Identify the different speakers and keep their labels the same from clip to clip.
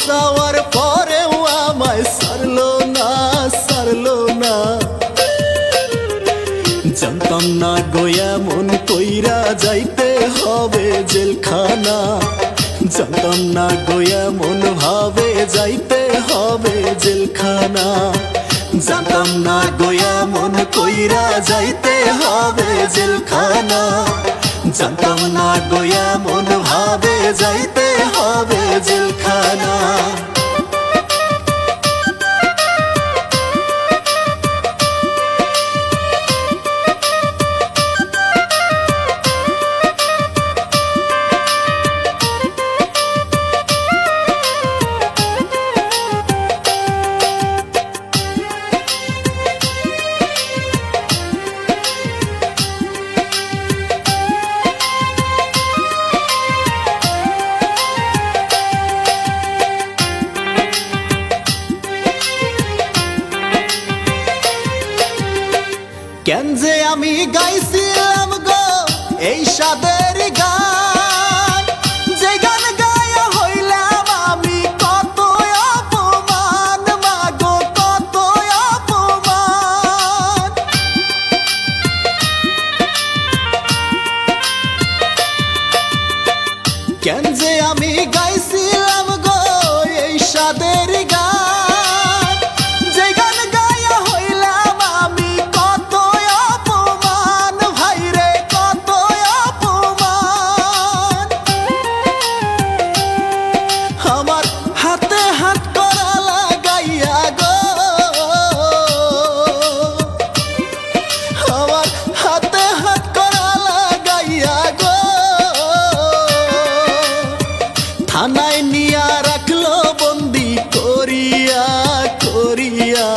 Speaker 1: চাওয়ার পরেও আমায় সারলো না জানতাম না গো এমন কইরা যাইতে হবে জেলখানা জানতাম না গো এমন ভাবে যাইতে হবে জেলখানা জানতাম না গো এমন কইরা যাইতে হবে জেলখানা জানতাম না গো এমন ভাবে যাইতে হবে জেলখানা কেন যে আমি গাইছিলাম গো এই সাদের গান যে গান গায়া হইলাম আমি কত অপমান মাগো কত অপমান কেন যে আমি গাইছিলাম গো এই সাদের গান যে গান গায়া হইলাম আমি কত আমার হাতে হাত করা লাগাইয়া গো আমার হাতে হাত করা লাগাইয়া গো থানায় নিয়া রাখলো বন্দি করিয়া করিয়া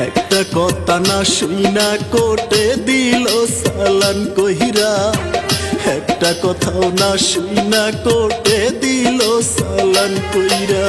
Speaker 1: একটা কথা না শুইনা কোটে দিল সালান কহিরা একটা কথাও না শুইনা কোটে দিল সালান কইরা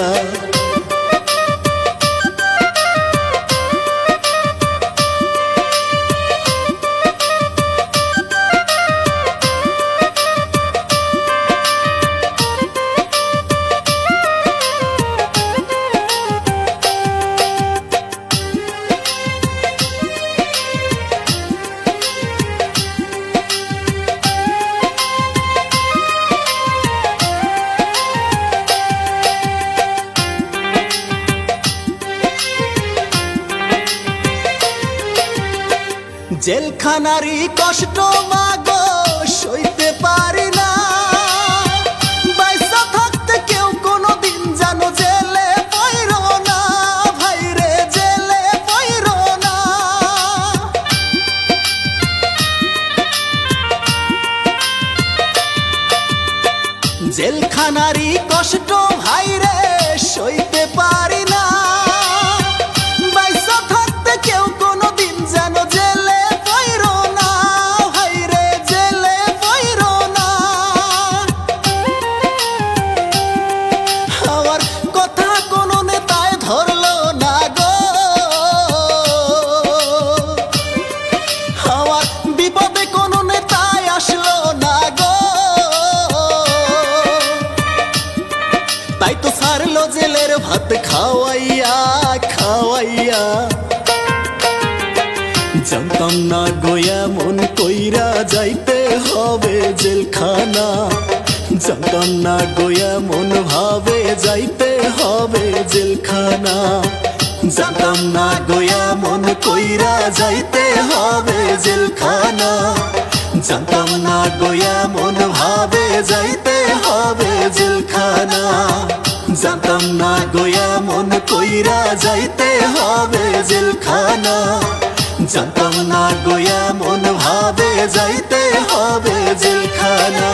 Speaker 1: জেলখানারই কষ্ট মাগো সইতে পারি না বাইসা থাকতে কেউ কোনোদিন জানো জেলে পইরো না ভাইরে জেলে পইরো না জেলখানারই কষ্ট ভাইরে সইতে পারি না বাইসা থাকতে কেউ কোনোদিন জানো জেলে তাই তো সারলো জেলের ভাত খাওয়াইয়া খাওয়াইয়া জানতাম না গো এমন কইরা যাইতে হবে জেলখানা জানতাম না গো এমন ভাবে যাইতে হবে জেলখানা জানতাম না গো এমন কইরা যাইতে হবে জেলখানা জানতাম না গো এমন ভাবে যাইতে হবে জেলখানা জানতাম না গো এমন কইরা যাইতে হবে জেলখানা জানতাম না গো এমন ভাবে যাইতে হবে জেলখানা।